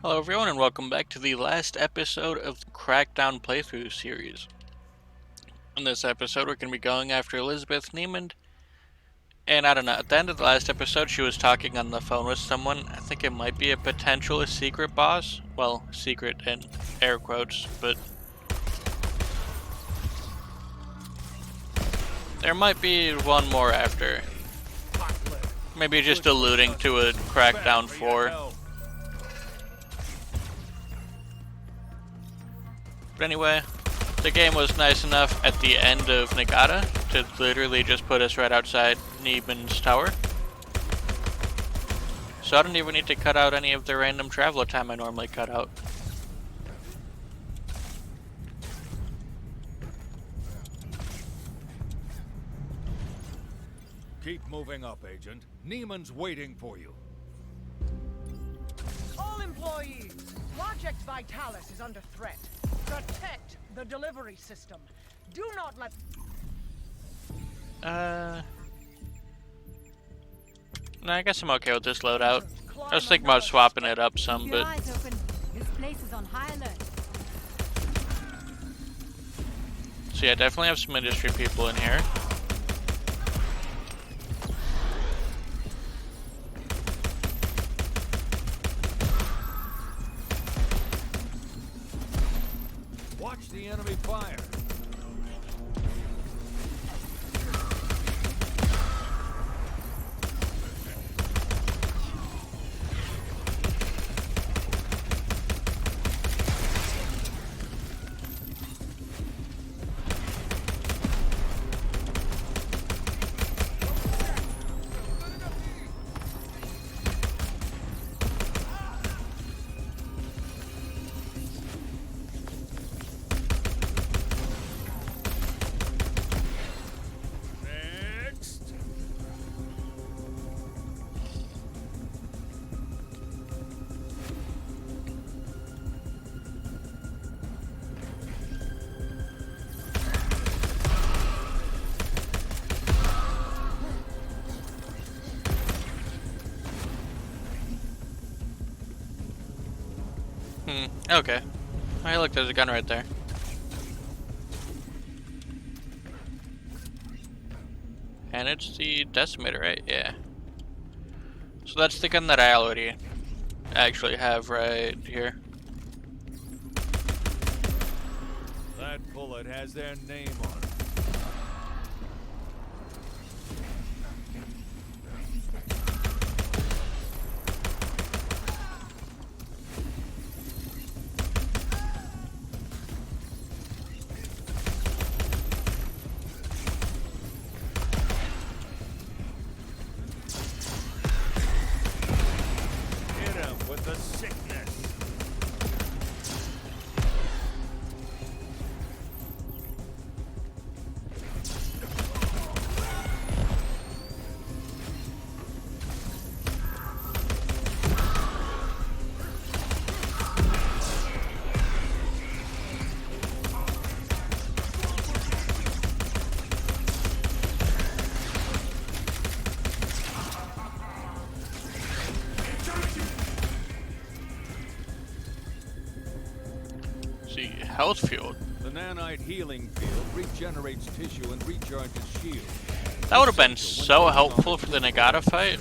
Hello everyone and welcome back to the last episode of the Crackdown playthrough series. In this episode we're going to be going after Elizabeth Niemand, and I don't know, at the end of the last episode she was talking on the phone with someone. I think it might be a potential secret boss. Well, secret in air quotes, but there might be one more after. Maybe just alluding to a Crackdown 4. But anyway, the game was nice enough at the end of Nagata to literally just put us right outside Niemand's tower. So I don't even need to cut out any of the random travel time I normally cut out. Keep moving up, Agent. Niemand's waiting for you. All employees, Project Vitalis is under threat. Protect the delivery system. Do not let... No, I guess I'm okay with this loadout. I was thinking about swapping it up some, but... This place is on high alert. So yeah, definitely have some industry people in here. Watch the enemy fire. Okay. Hey, look, there's a gun right there. And it's the decimator, right? Yeah. So that's the gun that I already actually have right here. That bullet has their name on it. With the sickness. See, health field. The nanite healing field regenerates tissue and recharges shield. That would have been so helpful for the Nagata fight.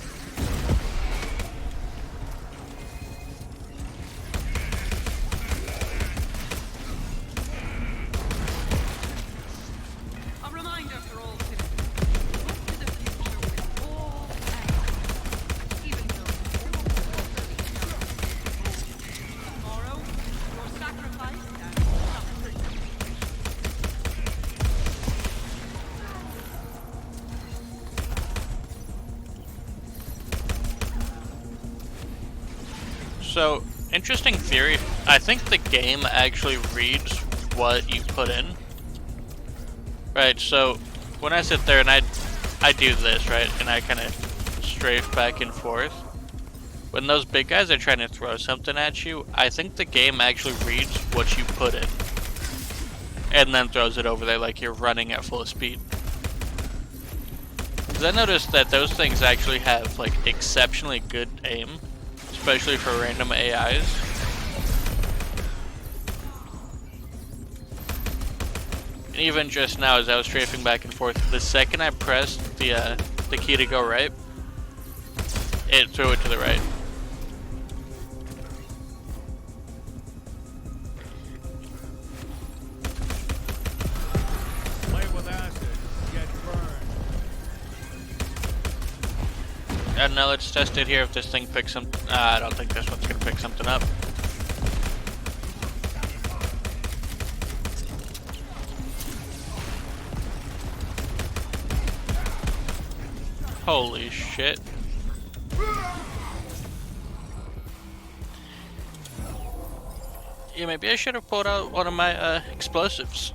A reminder for all citizens. Look to the future with all anger. Even though tomorrow, your sacrifice and suffering. So, interesting theory. I think the game actually reads what you put in. Right, so when I sit there and I do this, right, and I kind of strafe back and forth, when those big guys are trying to throw something at you, I think the game actually reads what you put in. And then throws it over there like you're running at full speed. Because I noticed that those things actually have like exceptionally good aim, especially for random AIs. And even just now, as I was strafing back and forth, the second I pressed the key to go right, it threw it to the right. Play with acid, get burned. And now let's test it here if this thing picks some. I don't think this one's gonna pick something up. Holy shit. Yeah, maybe I should have pulled out one of my explosives.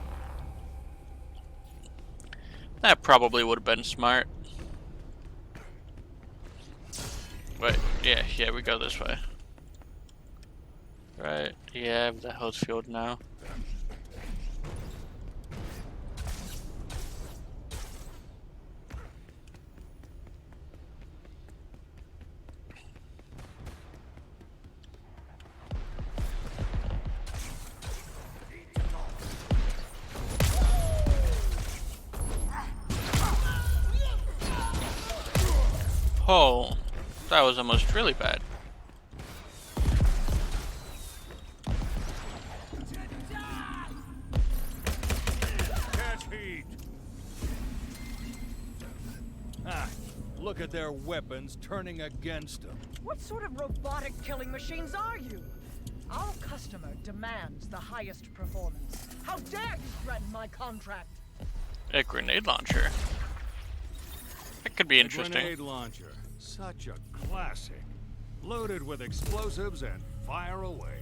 That probably would have been smart. Wait, yeah, we go this way. Right, yeah, the hose field now. Oh, that was almost really bad. Catch heat. Look at their weapons turning against them. What sort of robotic killing machines are you? Our customer demands the highest performance. How dare you threaten my contract? A grenade launcher. That could be interesting. Grenade launcher. Such a classic. Loaded with explosives and fire away.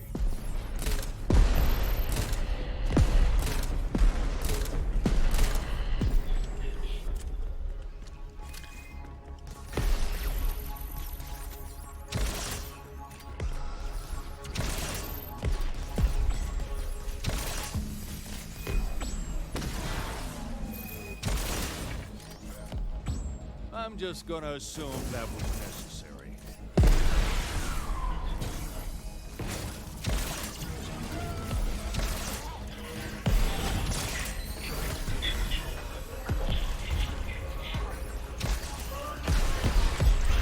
I'm just gonna assume that was necessary.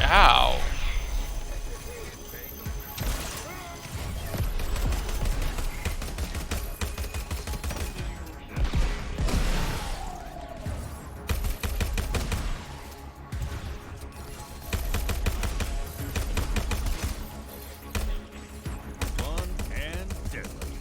Ow. Fun and deadly.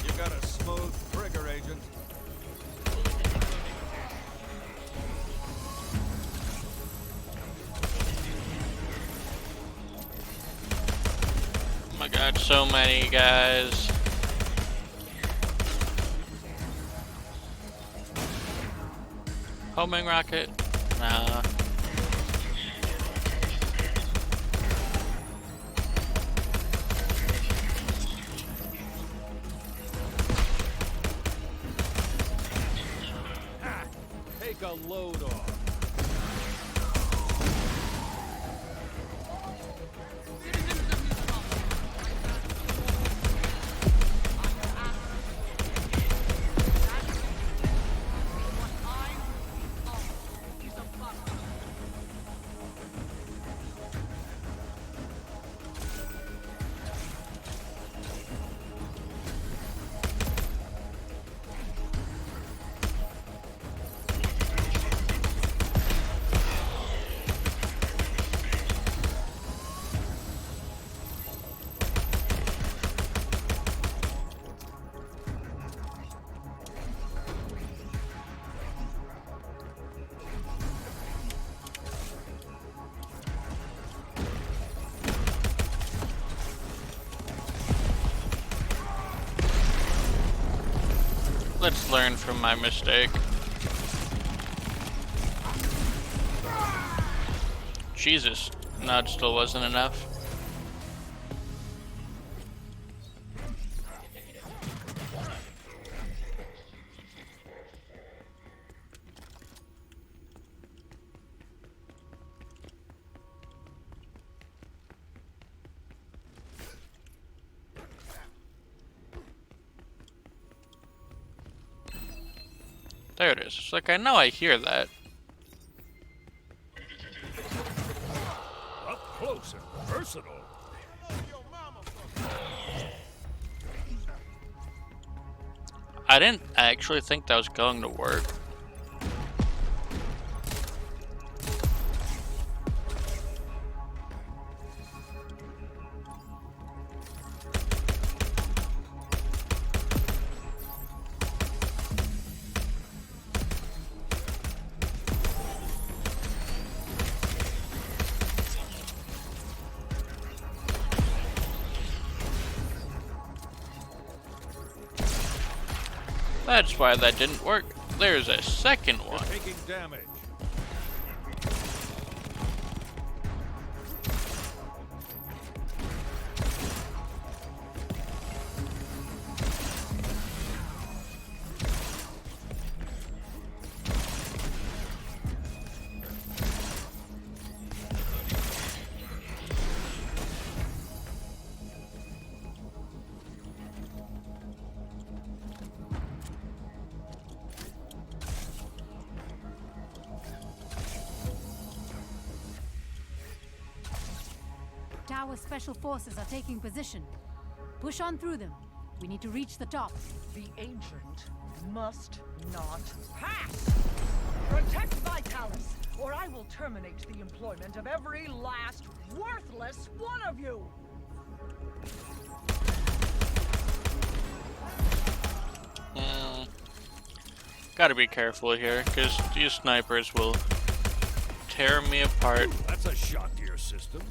You got a smooth trigger, Agent. Oh my god, so many guys. Homing rocket? Nah. Take a load off. let's learn from my mistake. Jesus, no, it still wasn't enough. There it is. It's like, I know I hear that. Up close and personal. I didn't actually think that was going to work. That's why that didn't work. There's a second one. You're taking damage. Tower special forces are taking position. Push on through them. We need to reach the top. The Ancient must not pass! Protect Vitalis, or I will terminate the employment of every last worthless one of you! Gotta be careful here, because these snipers will tear me apart. That's a shot to your system.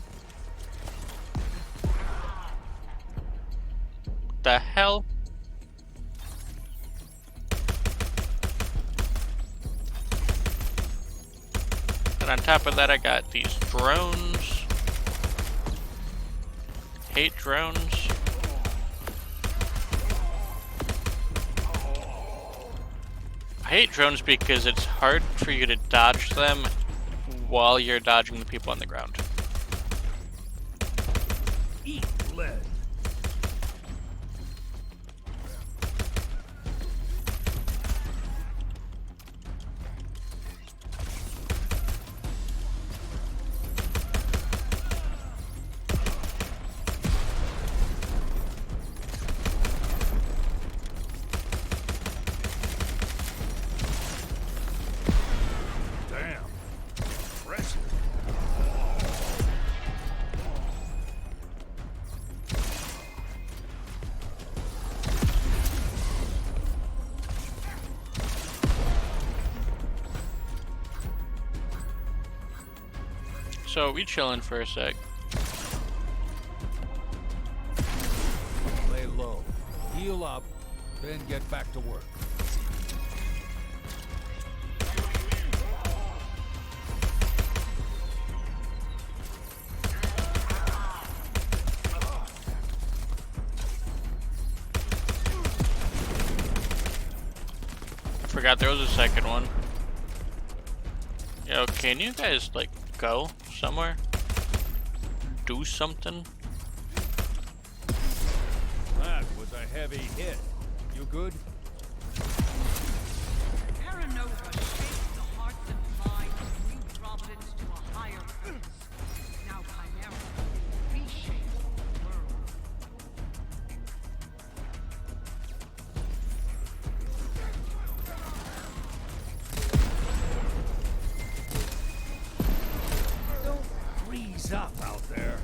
The hell? And on top of that, I got these drones. Hate drones. I hate drones because it's hard for you to dodge them while you're dodging the people on the ground. Eat lead. Damn. Impressive. So we chilling for a sec. Lay low. Heal up, then get back to work. I forgot there was a second one. Yo, can you guys, like, go somewhere? Do something? That was a heavy hit. You good? Paranova shapes the hearts and minds of new providence to a higher purpose. Now Chimera reshapes the world. Don't freeze up out there.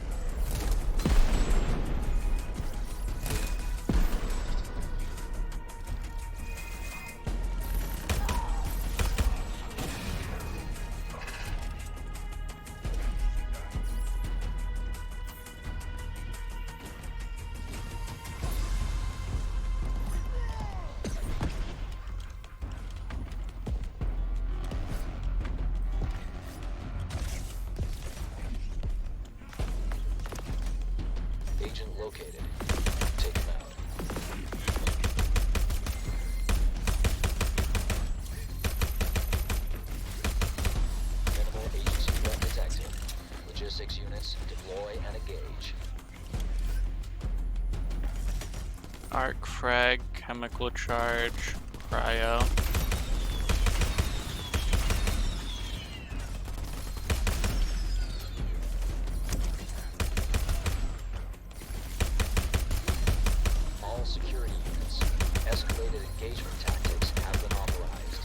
agent located. Take him out. Minimal agency threat detected. Logistics units, deploy and engage. Arc frag, chemical charge, cryo. All security units, escalated engagement tactics have been authorized.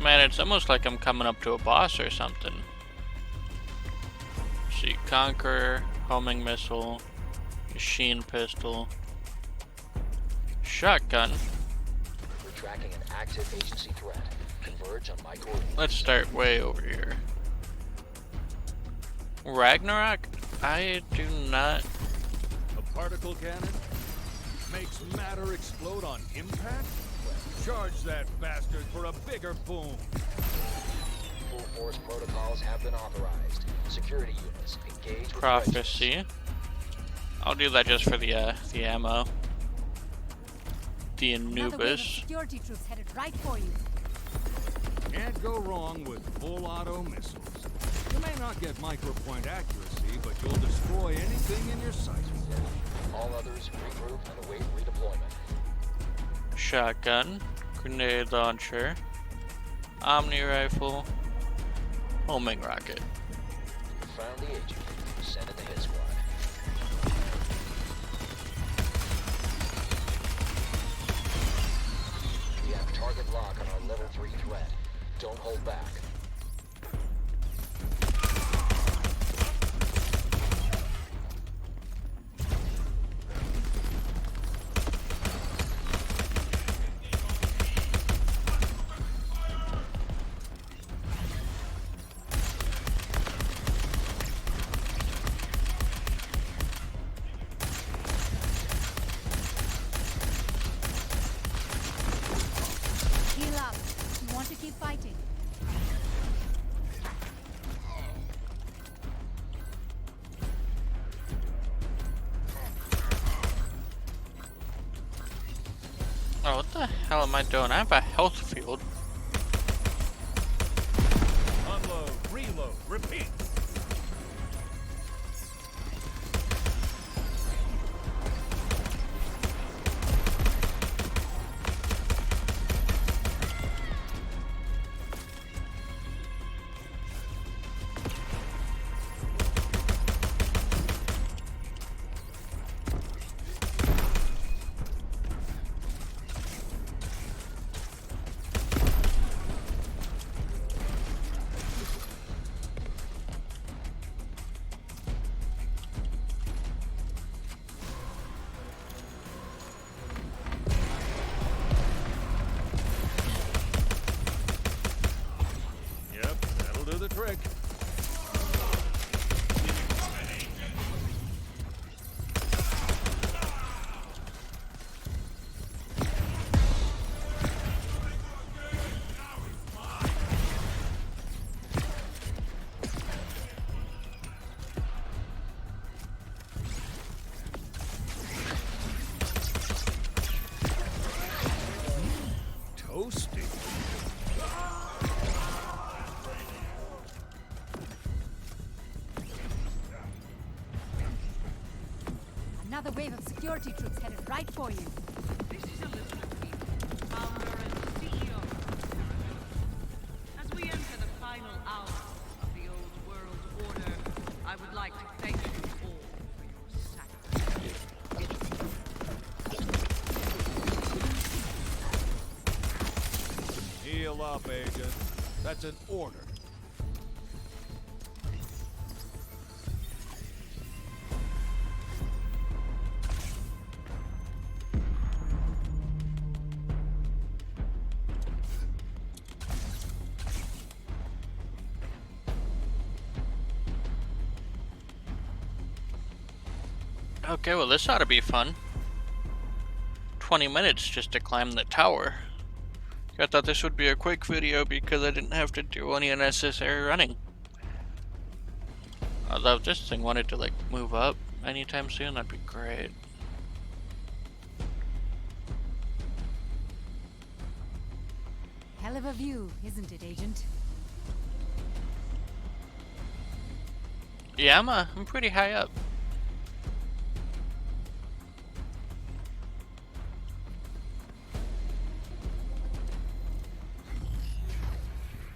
Man, it's almost like I'm coming up to a boss or something. See, Conqueror, homing missile, machine pistol, shotgun. We're tracking an active agency threat. Converge on my coordinates. Let's start way over here. Ragnarok? I do not. A particle cannon makes matter explode on impact? Charge that bastard for a bigger boom. Full force protocols have been authorized. Security units, engage with Prophecy. I'll do that just for the ammo. The Another wave of Anubis. security troops headed right for you. Can't go wrong with full auto missiles. You may not get micropoint accuracy, but you'll destroy anything in your sight. All others regroup and await redeployment. Shotgun. Grenade launcher. Omni rifle. Homing rocket. Found the agent. Send in the hit squad. We have target lock on our level 3 threat. Don't hold back. Heal up. You want to keep fighting. Oh, what the hell am I doing? I have a health field. Unload, reload, repeat. Yep, that'll do the trick. Toasty. Another wave of security troops headed right for you. This is Elizabeth Beale, founder and CEO of Crackdown. As we enter the final hours of the old world order, I would like to thank you all for your sacrifice. Heal up, agent. That's an order. Okay, well this ought to be fun. 20 minutes just to climb the tower. I thought this would be a quick video because I didn't have to do any unnecessary running. Although if this thing wanted to like move up anytime soon, that'd be great. Hell of a view, isn't it, Agent? Yeah, I'm pretty high up.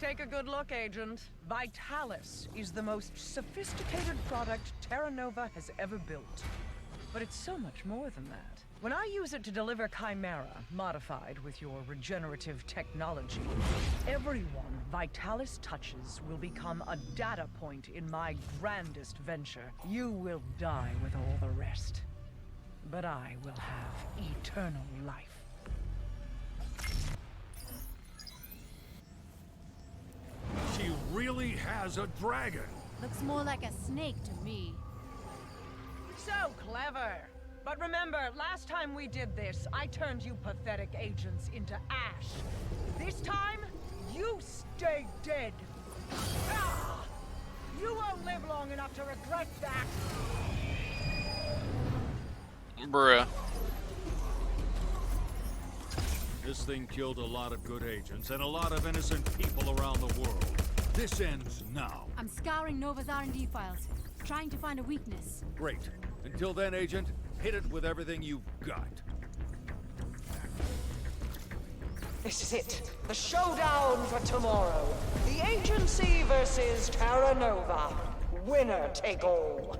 Take a good look, Agent. Vitalis is the most sophisticated product Terra Nova has ever built. But it's so much more than that. When I use it to deliver Chimera, modified with your regenerative technology, everyone Vitalis touches will become a data point in my grandest venture. You will die with all the rest. But I will have eternal life. She really has a dragon. Looks more like a snake to me. So clever! But remember, last time we did this, I turned you pathetic agents into ash. This time, you stay dead. Ah! You won't live long enough to regret that. Bruh. This thing killed a lot of good agents and a lot of innocent people around the world. This ends now. I'm scouring Nova's R&D files, trying to find a weakness. Great. Until then, Agent, hit it with everything you've got. This is it. The showdown for tomorrow. The Agency versus Terra Nova. Winner take all.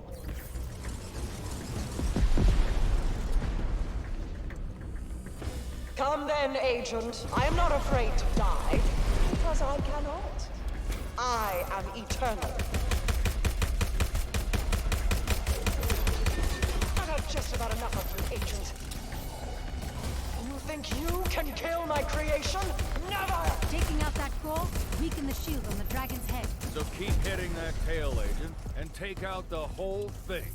Come then, Agent. I am not afraid to die, because I cannot. I am eternal. I've had just about enough of you, Agent. You think you can kill my creation? Never! Taking out that core, weaken the shield on the dragon's head. So keep hitting that tail, Agent, and take out the whole thing.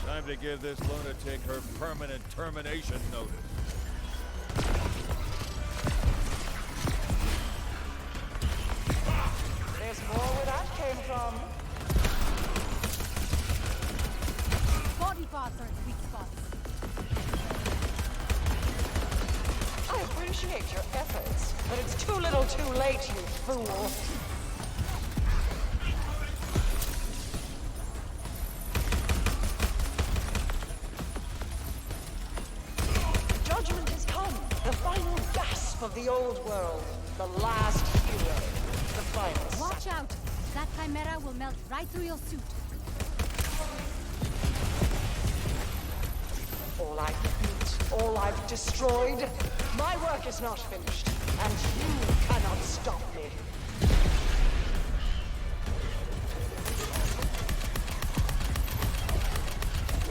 Time to give this lunatic her permanent termination notice. There's more where that came from. Body parts are its weak spots. I appreciate your efforts, but it's too little too late, you fool. Judgment has come. The final gasp of the old world. The last hero. The final Watch out! That chimera will melt right through your suit. All I've built, all I've destroyed. My work is not finished, and you cannot stop me.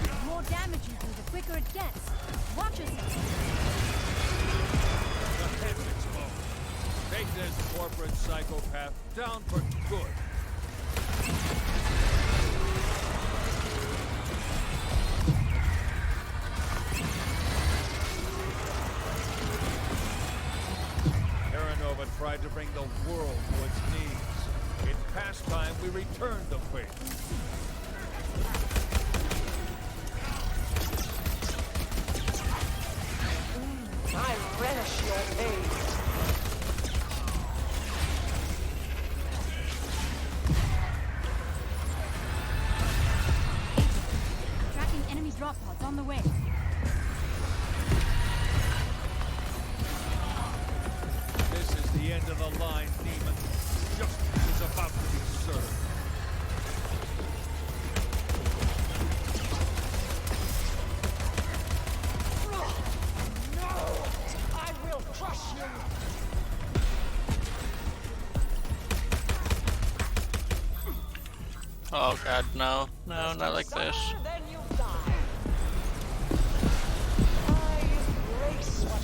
The more damage you do, the quicker it gets. Watch yourself. The head's exposed. Take this corporate psychopath down for good. Terra Nova tried to bring the world to its knees. It's past time we return the faith. I relish your pain. Tracking enemy drop pods on the way. This is the end of the line, Niemand. Justice is about to be served. No! I will crush you! Oh god, no. No, not like this. Then you die. I embrace what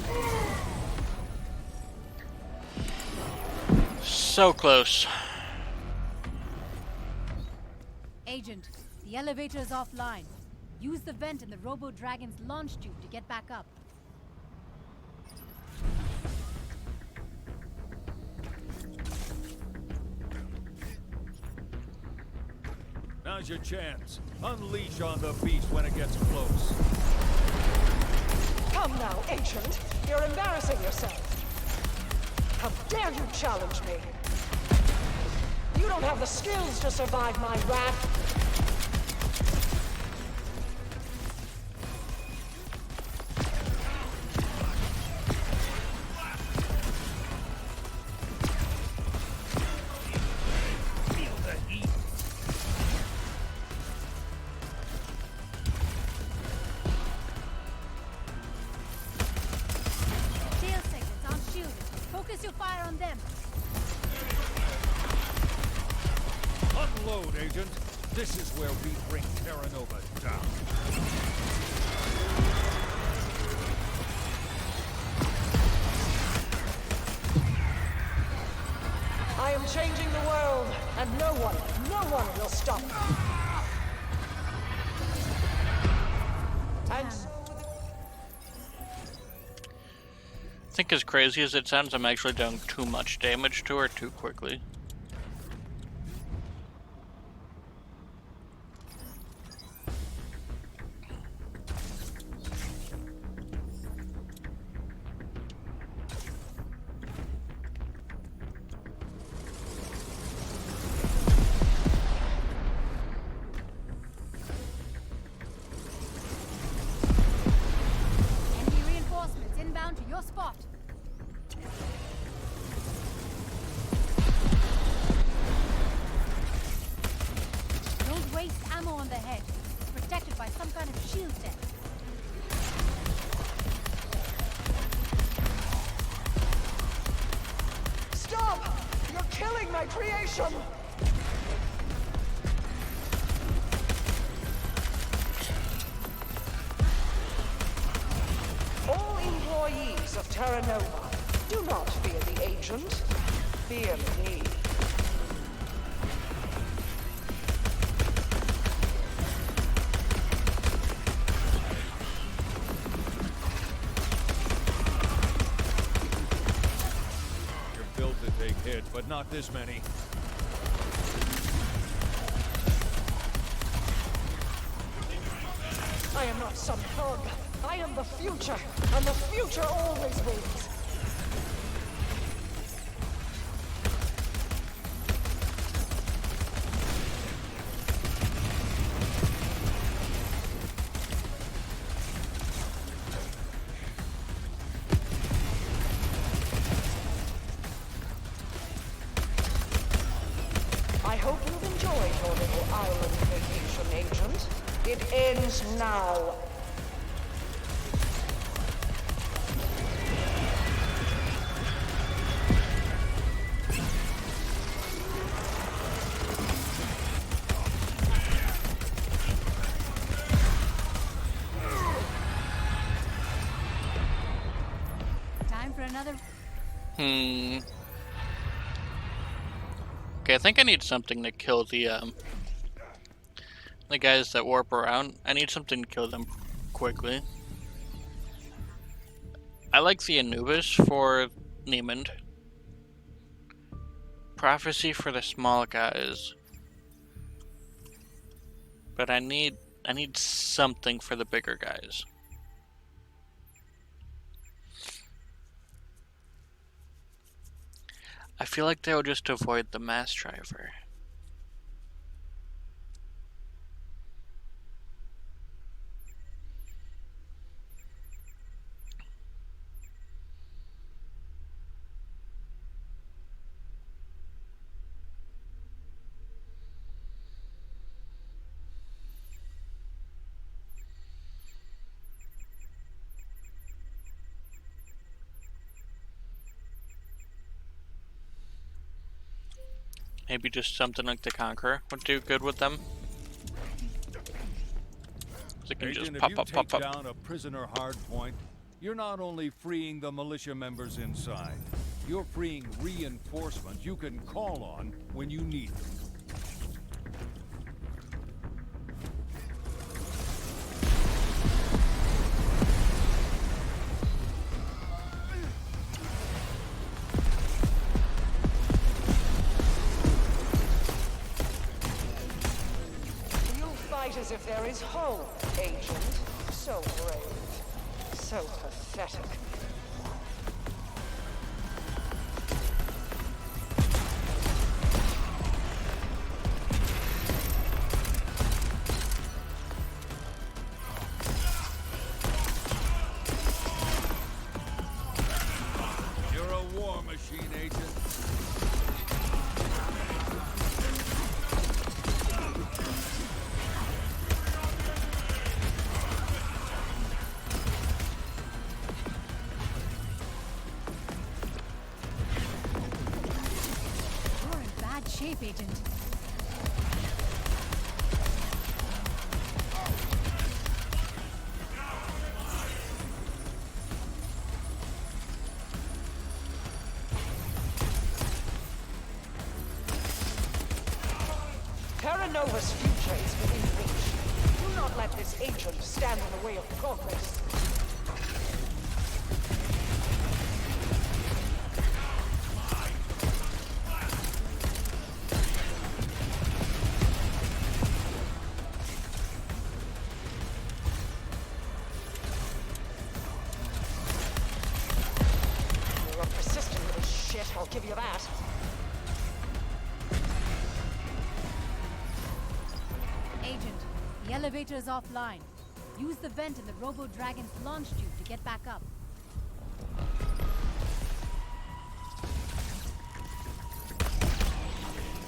So close. Agent, The elevator is offline. Use the vent in the Robo-Dragon's launch tube to get back up. Now's your chance. Unleash on the beast when it gets close. Come now, Agent. You're embarrassing yourself. How dare you challenge me? You don't have the skills to survive my wrath. Tail segments aren't shielded. Focus your fire on them. Unload, Agent. This is where we bring Terra Nova down. I am changing the world, and no one will stop me. And so I think as crazy as it sounds, I'm actually doing too much damage to her too quickly. Enemy reinforcements inbound to your spot. Don't waste ammo on the head. It's protected by some kind of shield tech. stop! You're killing my creation! All employees of Terra Nova, do not fear the agent. Fear me. You're built to take hits, but not this many. I am not some thug. I am the future, and the future always wins. I hope you've enjoyed your little island vacation, Agent. It ends now. Time for another. Okay, I think I need something to kill the guys that warp around. I need something to kill them quickly. I like the Anubis for Niemand. Prophecy for the small guys. But I need something for the bigger guys. I feel like they'll just avoid the mass driver. Maybe just something like the Conqueror would do good with them. So it can just Agent, pop if up, you pop take up. down a prisoner hardpoint, you're not only freeing the militia members inside, you're freeing reinforcements you can call on when you need them. fight as if there is hope, Agent. So brave. So pathetic. You're a war machine, Agent. You're in bad shape, Agent. Terra Nova's future is within reach. Do not let this agent stand in the way of progress. You're a persistent little shit, I'll give you that. Agent, the elevator is offline. Use the vent in the Robo-Dragon's launch tube to get back up.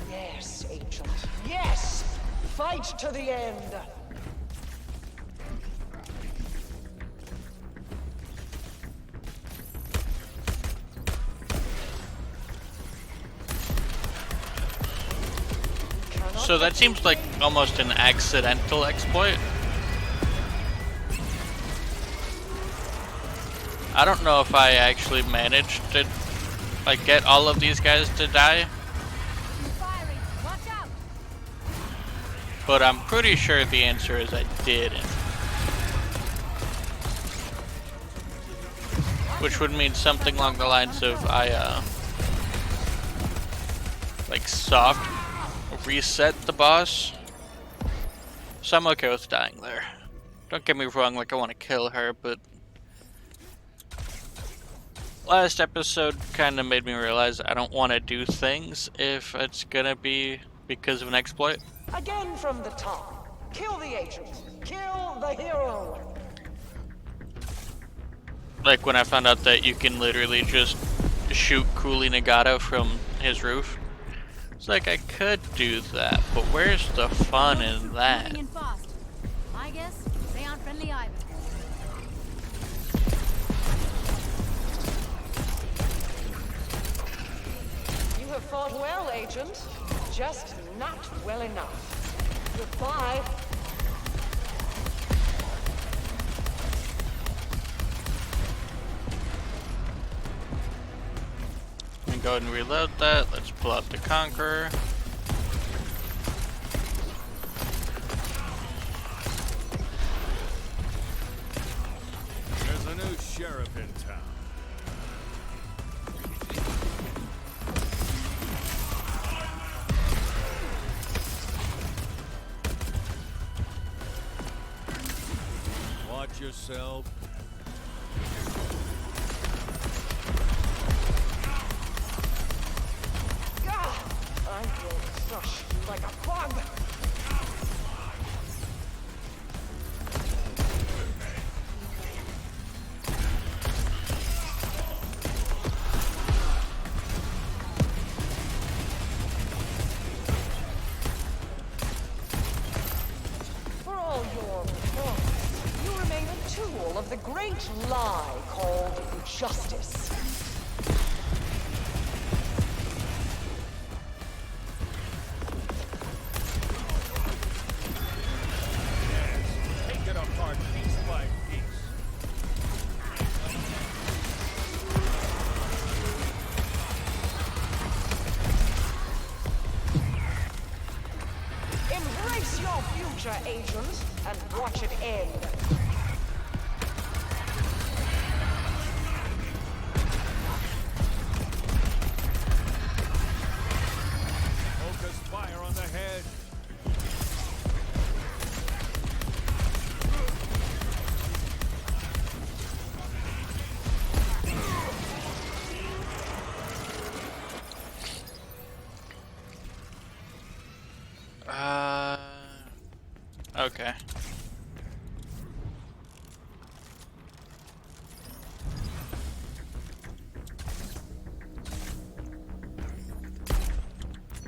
Yes, Agent. Yes! Fight to the end! So that seems like almost an accidental exploit. I don't know if I actually managed to like get all of these guys to die, Firing! Watch out! but I'm pretty sure the answer is I didn't. Which would mean something along the lines of I like soft reset the boss. So I'm okay with dying there. Don't get me wrong, like I want to kill her, but last episode kind of made me realize I don't want to do things if it's gonna be because of an exploit. Again from the top. Kill the agent. Kill the hero. Like when I found out that you can literally just shoot Cooley Nagata from his roof. It's like I could do that, but where's the fun in that? Moving in fast. My guess, they aren't friendly either. You have fought well, Agent. Just not well enough. Goodbye. And go ahead and reload that. Let's pull out the Conqueror. There's a new sheriff in town. Watch yourself. I will crush you like a bug. For all your faults, you remain a tool of the great lie called justice. Take it apart piece by piece. Embrace your future, Agent, and watch it end. Focus fire on the head. Okay.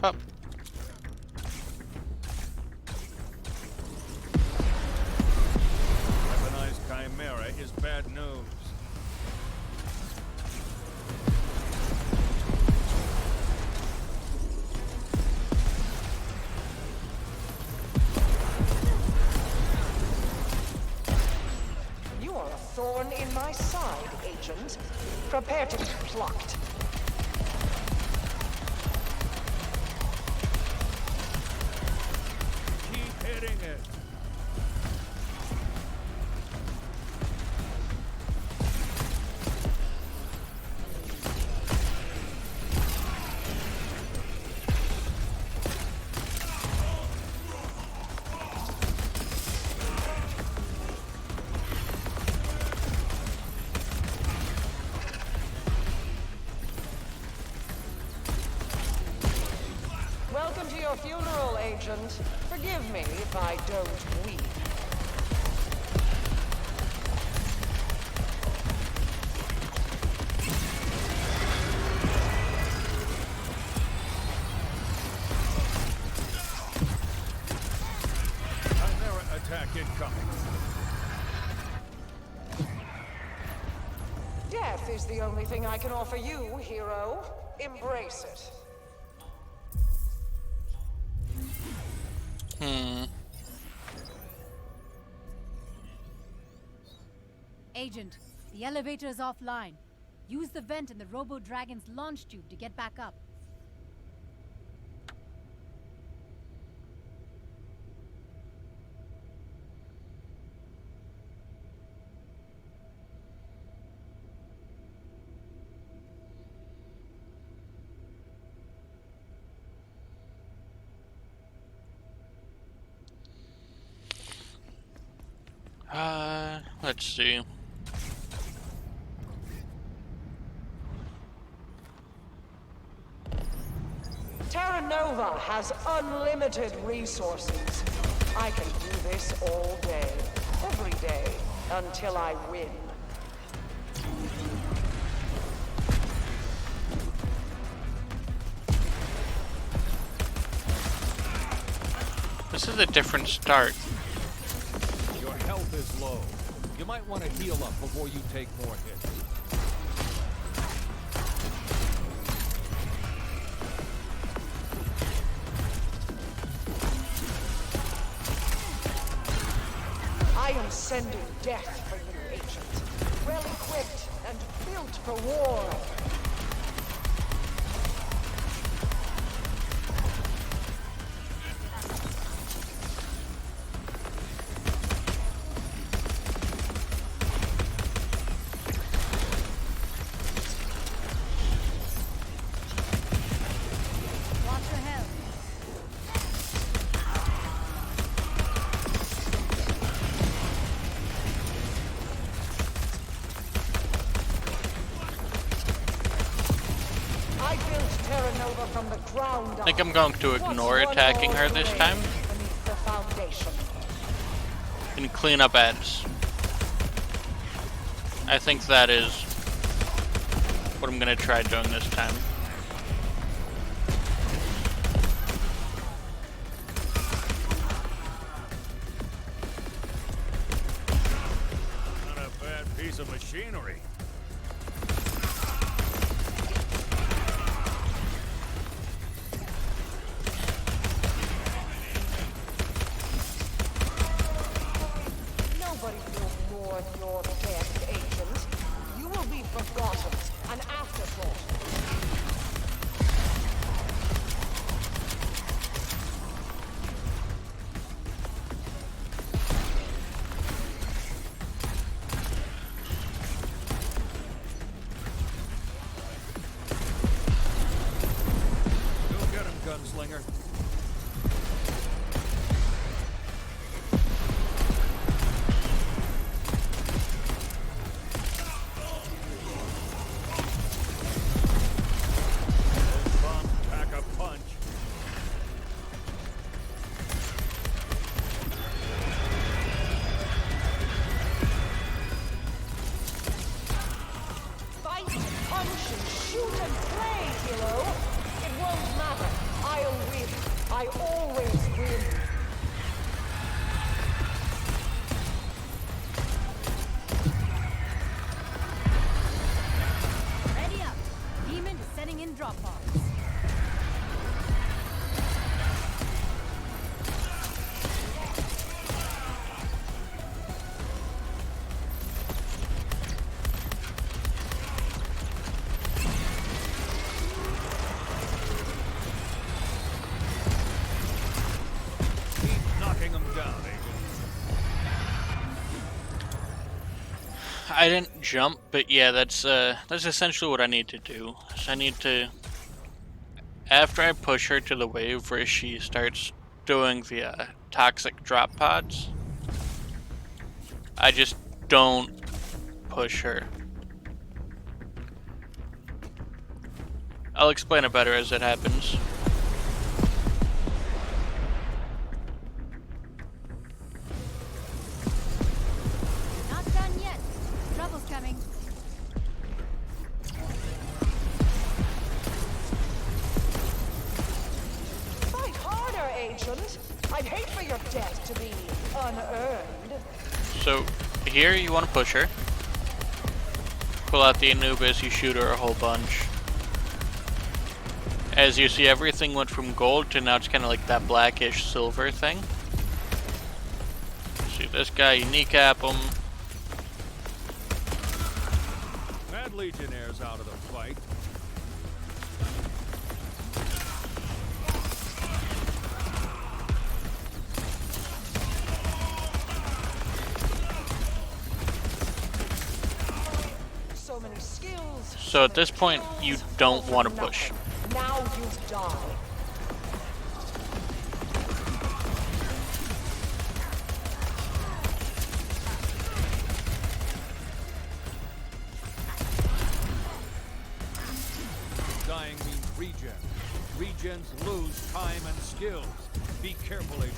Up. Weaponized Chimera is bad news. You are a thorn in my side, Agent. Prepare to be plucked. Keep hitting it. Welcome to your funeral, Agent. Forgive me if I don't weep. Chimera attack incoming. Death is the only thing I can offer you, hero. Embrace it. Agent, the elevator is offline. Use the vent in the Robo-Dragon's launch tube to get back up. Let's see. Terra Nova has unlimited resources. I can do this all day, every day, until I win. This is a different start. Your health is low. You might want to heal up before you take more hits. I am sending death for you, Agent. Well equipped and built for war. Watch your health. I built Terra Nova from the ground up. I think I'm going to ignore attacking her this time Beneath the foundation. and clean up ads. I think that is what I'm gonna try doing this time. Not a bad piece of machinery. Nobody will mourn your death, Agent. You will be forgotten, an afterthought. Go get him, gunslinger. I always win. Ready up. Demon is setting in drop pods. Keep knocking them down, Agent. I didn't jump, but yeah, that's essentially what I need to do. So I need to, after I push her to the wave where she starts doing the toxic drop pods, I just don't push her. I'll explain it better as it happens. Not done yet. Trouble's coming. Fight harder, Agent. I'd hate for your death to be unearned. So here you want to push her. Pull out the Anubis, you shoot her a whole bunch. As you see, everything went from gold to now it's kind of like that blackish silver thing. See this guy, you kneecap him. Mad Legionnaire's out of the fight. So many skills. So at this point, you don't want to push. Now you die. Dying means regen. Regens lose time and skills. Be careful, Agent.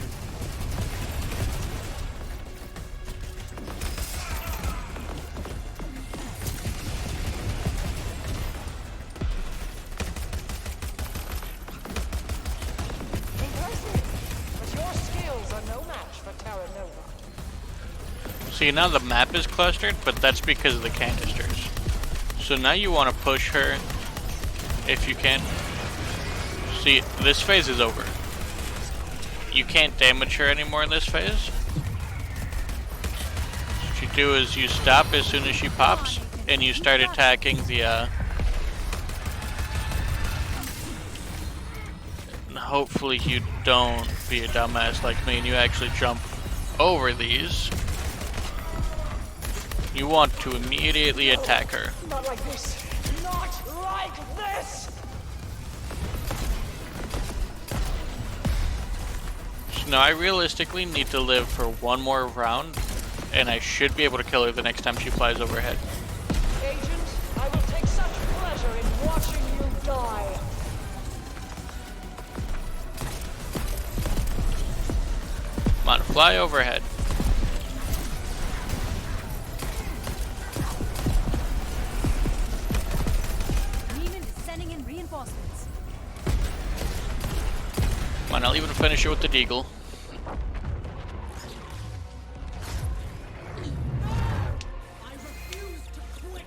Impressive. But your skills are no match for Terra Nova. See, now the map is clustered, but that's because of the canisters. So now you want to push her if you can. See, this phase is over. You can't damage her anymore in this phase. What you do is you stop as soon as she pops, and you start attacking the, and hopefully you don't be a dumbass like me and you actually jump over these. You want to immediately attack her. Not like this. Not like this. So now I realistically need to live for one more round, and I should be able to kill her the next time she flies overhead. Agent, I will take such pleasure in watching you die. Come on, fly overhead. Niemand is sending in reinforcements. Come on, I'll even finish it with the deagle. I refuse to quit.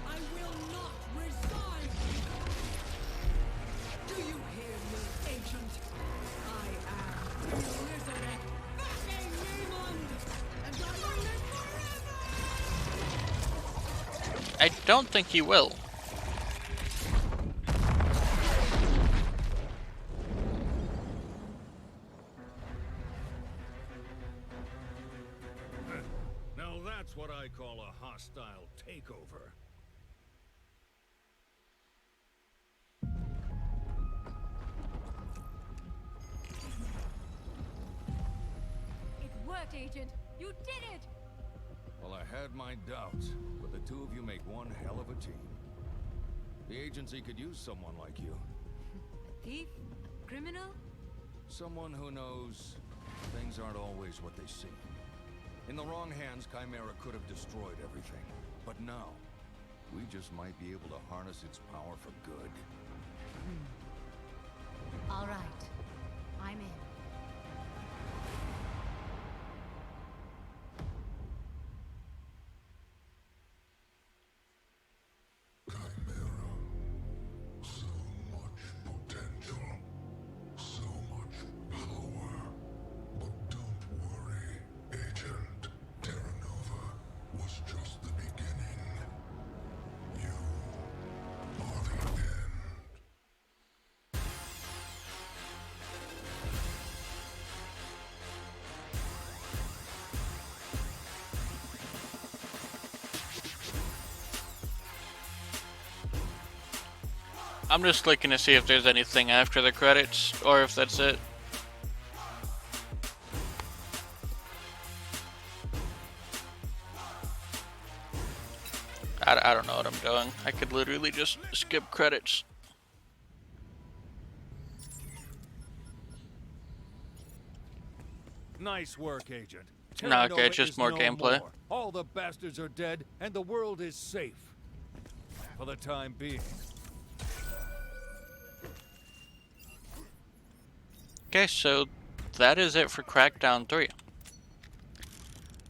I will not resign. Do you hear me, Agent? I am resurrect fucking Niemand, and I will live forever. I don't think he will. Now that's what I call a hostile takeover. It worked, Agent. You did it! Well, I had my doubts, but the two of you make one hell of a team. The agency could use someone like you. Thief? Criminal? Someone who knows things aren't always what they seem. In the wrong hands, Chimera could have destroyed everything. But now, we just might be able to harness its power for good. All right. I'm in. So much potential, so much power. But don't worry, Agent. Terra Nova was just the beginning. You are the end. I'm just looking to see if there's anything after the credits, or if that's it. I don't know what I'm doing. I could literally just skip credits. Nice work, Agent. No, Terra okay, Nova it's just is more no gameplay. more. All the bastards are dead, and the world is safe. For the time being. Okay, so that is it for Crackdown 3.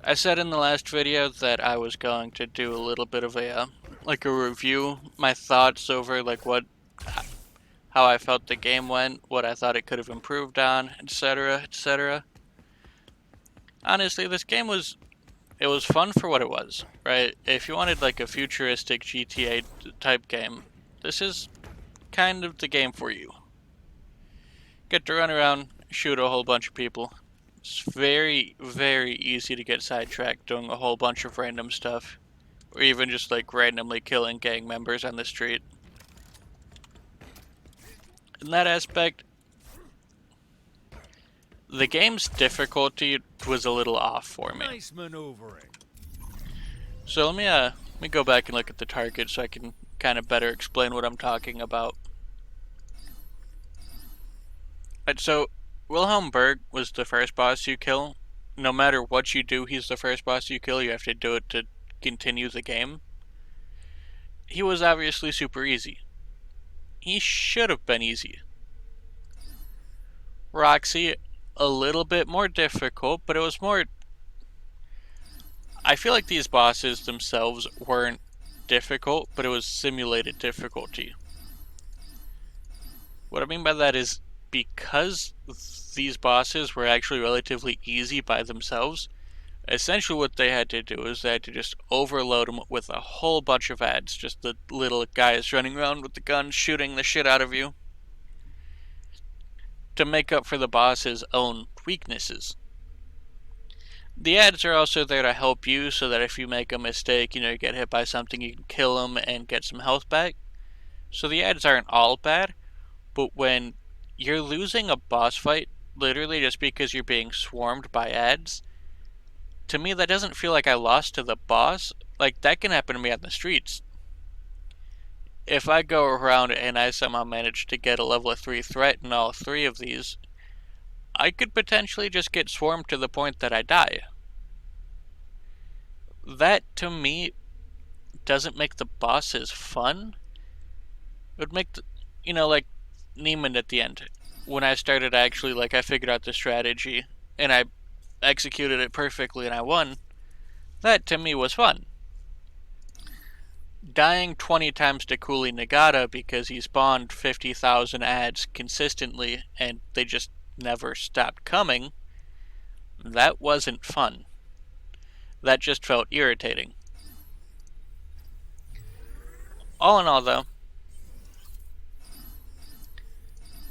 I said in the last video that I was going to do a little bit of a like a review, my thoughts over like how I felt the game went, what I thought it could have improved on, etc., etc. Honestly, this game was fun for what it was, right? If you wanted like a futuristic GTA type game, this is kind of the game for you. Get to run around, shoot a whole bunch of people. It's very, very easy to get sidetracked doing a whole bunch of random stuff. Or even just like randomly killing gang members on the street. In that aspect, the game's difficulty was a little off for me. Nice maneuvering. So let me go back and look at the target so I can kind of better explain what I'm talking about. Right, so Wilhelm Berg was the first boss you kill. No matter what you do, he's the first boss you kill. You have to do it to continue the game. He was obviously super easy. He should have been easy. Roxy, a little bit more difficult, but it was more... I feel like these bosses themselves weren't difficult, but it was simulated difficulty. What I mean by that is, because these bosses were actually relatively easy by themselves, essentially what they had to do is they had to just overload them with a whole bunch of ads. Just the little guys running around with the guns shooting the shit out of you. To make up for the boss's own weaknesses. The ads are also there to help you so that if you make a mistake, you get hit by something, you can kill them and get some health back. So the ads aren't all bad, but when you're losing a boss fight literally just because you're being swarmed by ads, to me that doesn't feel like I lost to the boss. Like, that can happen to me on the streets. If I go around and I somehow manage to get a level 3 threat in all 3 of these, I could potentially just get swarmed to the point that I die. That, to me, doesn't make the bosses fun. It would make, like Niemand at the end. When I started, actually, I figured out the strategy, and I executed it perfectly, and I won. That, to me, was fun. Dying 20 times to Cooley Nagata because he spawned 50,000 ads consistently, and they just never stopped coming, that wasn't fun. That just felt irritating. All in all, though,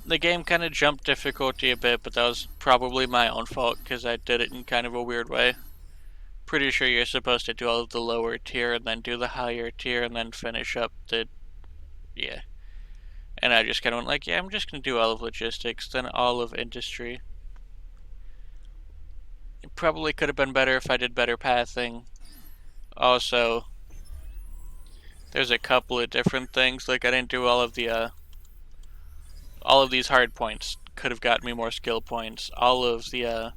the game kind of jumped difficulty a bit, but that was probably my own fault because I did it in kind of a weird way. Pretty sure you're supposed to do all of the lower tier and then do the higher tier and then finish up the... yeah. And I just kind of went yeah, I'm just going to do all of logistics, then all of industry. It probably could have been better if I did better pathing. Also, there's a couple of different things, I didn't do all of the, all of these hard points could have gotten me more skill points. All of the,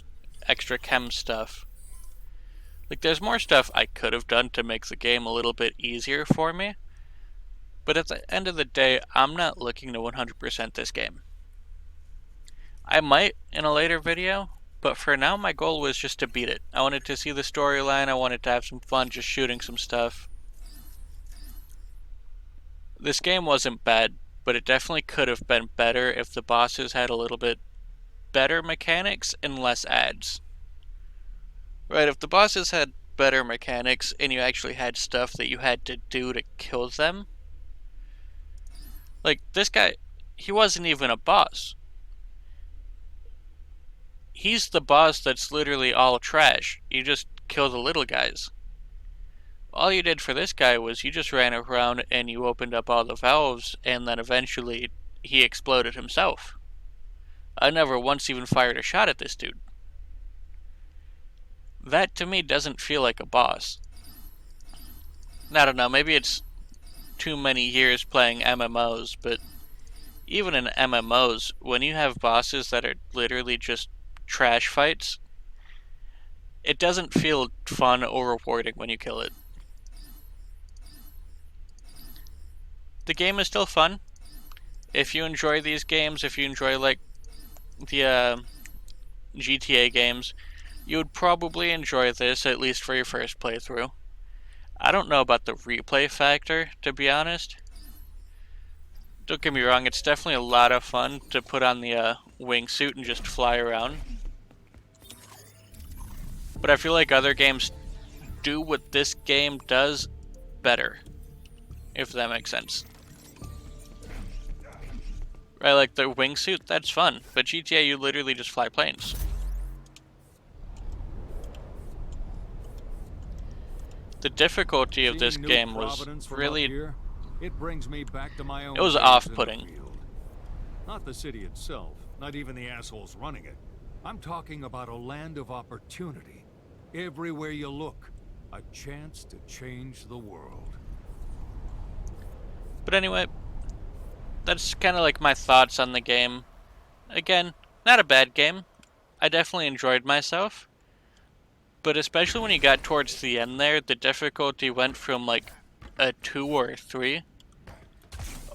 extra chem stuff. There's more stuff I could have done to make the game a little bit easier for me. But at the end of the day, I'm not looking to 100% this game. I might in a later video, but for now my goal was just to beat it. I wanted to see the storyline, I wanted to have some fun just shooting some stuff. This game wasn't bad, but it definitely could have been better if the bosses had a little bit better mechanics and less ads. Right, if the bosses had better mechanics and you actually had stuff that you had to do to kill them. Like, this guy, he wasn't even a boss. He's the boss that's literally all trash. You just kill the little guys. All you did for this guy was you just ran around and you opened up all the valves, and then eventually he exploded himself. I never once even fired a shot at this dude. That to me doesn't feel like a boss. I don't know, maybe it's too many years playing MMOs, but even in MMOs, when you have bosses that are literally just trash fights, it doesn't feel fun or rewarding when you kill it. The game is still fun. If you enjoy these games, if you enjoy like the GTA games, you would probably enjoy this, at least for your first playthrough. I don't know about the replay factor, to be honest. Don't get me wrong, it's definitely a lot of fun to put on the wingsuit and just fly around. But I feel like other games do what this game does better, if that makes sense. Right, like the wingsuit, that's fun, but GTA you literally just fly planes. The difficulty of this Seeing New game was Providence from really, up here, it brings me back to my own it was days in the off-putting. field. Not the city itself, not even the assholes running it. I'm talking about a land of opportunity. Everywhere you look, a chance to change the world. But anyway, that's kind of like my thoughts on the game. Again, not a bad game. I definitely enjoyed myself. But especially when you got towards the end there, the difficulty went from like a 2 or a 3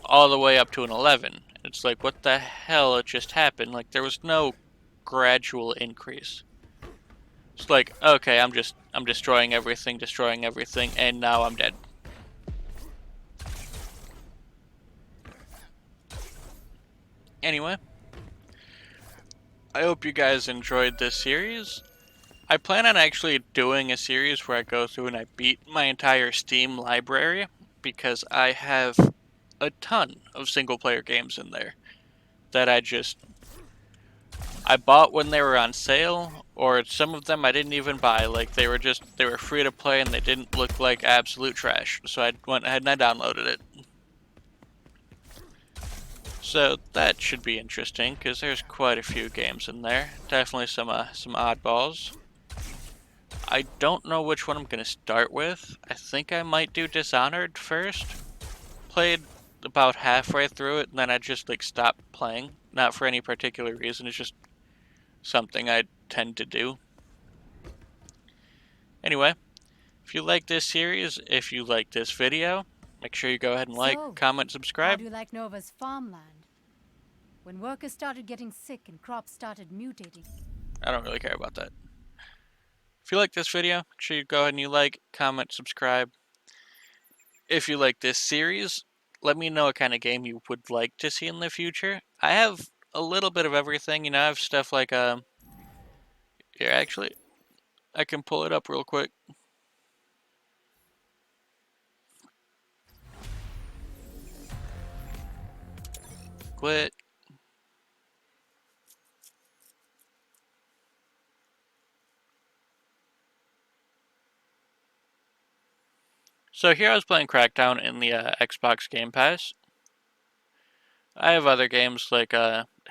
all the way up to an 11. It's like, what the hell just happened? Like, there was no gradual increase. It's like, okay, I'm destroying everything, and now I'm dead. Anyway, I hope you guys enjoyed this series. I plan on actually doing a series where I go through and I beat my entire Steam library, because I have a ton of single player games in there that I bought when they were on sale, or some of them I didn't even buy. Like, they were free to play and they didn't look like absolute trash, so I went ahead and I downloaded it. So that should be interesting, because there's quite a few games in there. Definitely some oddballs. I don't know which one I'm going to start with. I think I might do Dishonored first. Played about halfway through it, and then I just like stopped playing. Not for any particular reason, it's just something I tend to do. Anyway, if you like this series, if you like this video, make sure you go ahead and like, So, comment, How subscribe. do you like Nova's farmland? When workers started getting sick and crops started mutating. I don't really care about that. If you like this video, make sure you go ahead and you like, comment, subscribe. If you like this series, let me know what kind of game you would like to see in the future. I have a little bit of everything, you know. I have stuff like here, actually, I can pull it up real quick. Quit. So here I was playing Crackdown in the Xbox Game Pass. I have other games like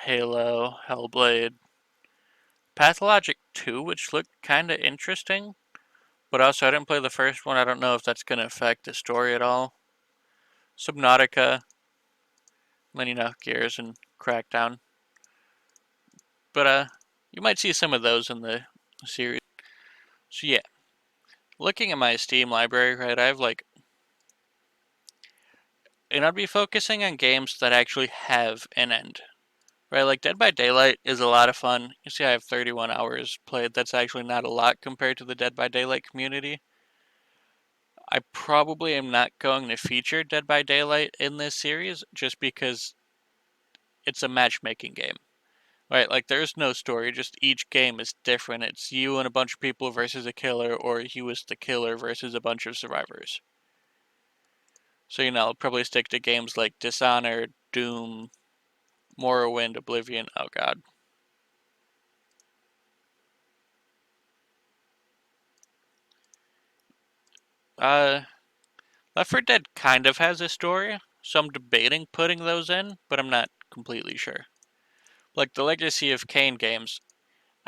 Halo, Hellblade, Pathologic 2, which looked kind of interesting, but also I didn't play the first one. I don't know if that's going to affect the story at all. Subnautica, then, you know, Gears and Crackdown. But you might see some of those in the series. So yeah, looking at my Steam library, right, I have like, and I'd be focusing on games that actually have an end. Right, like Dead by Daylight is a lot of fun. You see I have 31 hours played. That's actually not a lot compared to the Dead by Daylight community. I probably am not going to feature Dead by Daylight in this series just because it's a matchmaking game. Right, like there's no story, just each game is different. It's you and a bunch of people versus a killer, or you as the killer versus a bunch of survivors. So, I'll probably stick to games like Dishonored, Doom, Morrowind, Oblivion. Oh god. Left 4 Dead kind of has a story, so I'm debating putting those in, but I'm not completely sure. Like the Legacy of Kain games,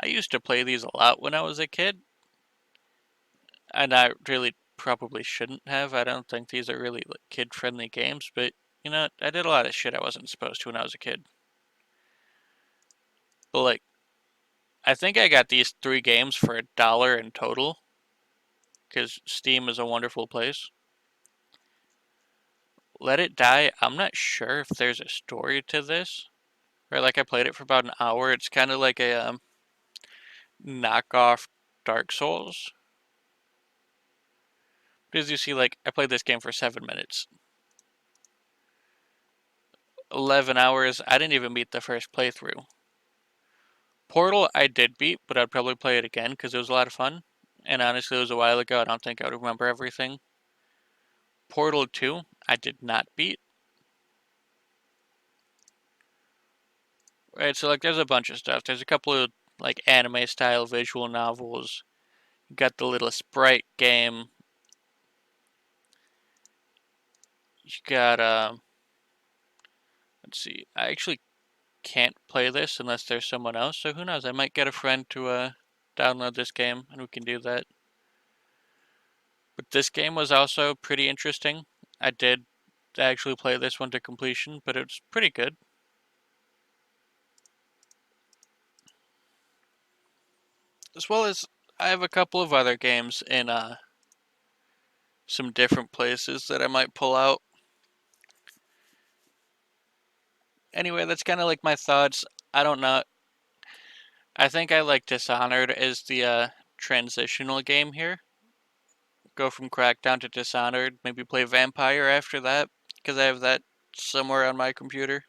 I used to play these a lot when I was a kid, and I really probably shouldn't have. I don't think these are really like, kid-friendly games, but I did a lot of shit I wasn't supposed to when I was a kid. But like, I think I got these 3 games for $1 in total, because Steam is a wonderful place. Let It Die, I'm not sure if there's a story to this. Right, like I played it for about an hour. It's kind of like a knockoff Dark Souls. Because you see, like, I played this game for 7 minutes. 11 hours, I didn't even beat the first playthrough. Portal, I did beat, but I'd probably play it again because it was a lot of fun. And honestly, it was a while ago. I don't think I would remember everything. Portal 2, I did not beat. Right, so, like, there's a bunch of stuff. There's a couple of, like, anime-style visual novels. You got the little sprite game. You got, let's see. I actually can't play this unless there's someone else, so who knows? I might get a friend to download this game, and we can do that. But this game was also pretty interesting. I did actually play this one to completion, but it's pretty good. As well as I have a couple of other games in some different places that I might pull out. Anyway, that's kind of like my thoughts. I don't know. I think I like Dishonored as the transitional game here. Go from Crackdown to Dishonored. Maybe play Vampire after that, because I have that somewhere on my computer.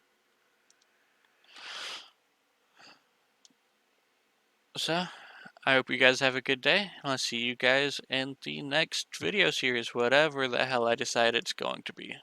So, I hope you guys have a good day. I'll see you guys in the next video series, whatever the hell I decide it's going to be.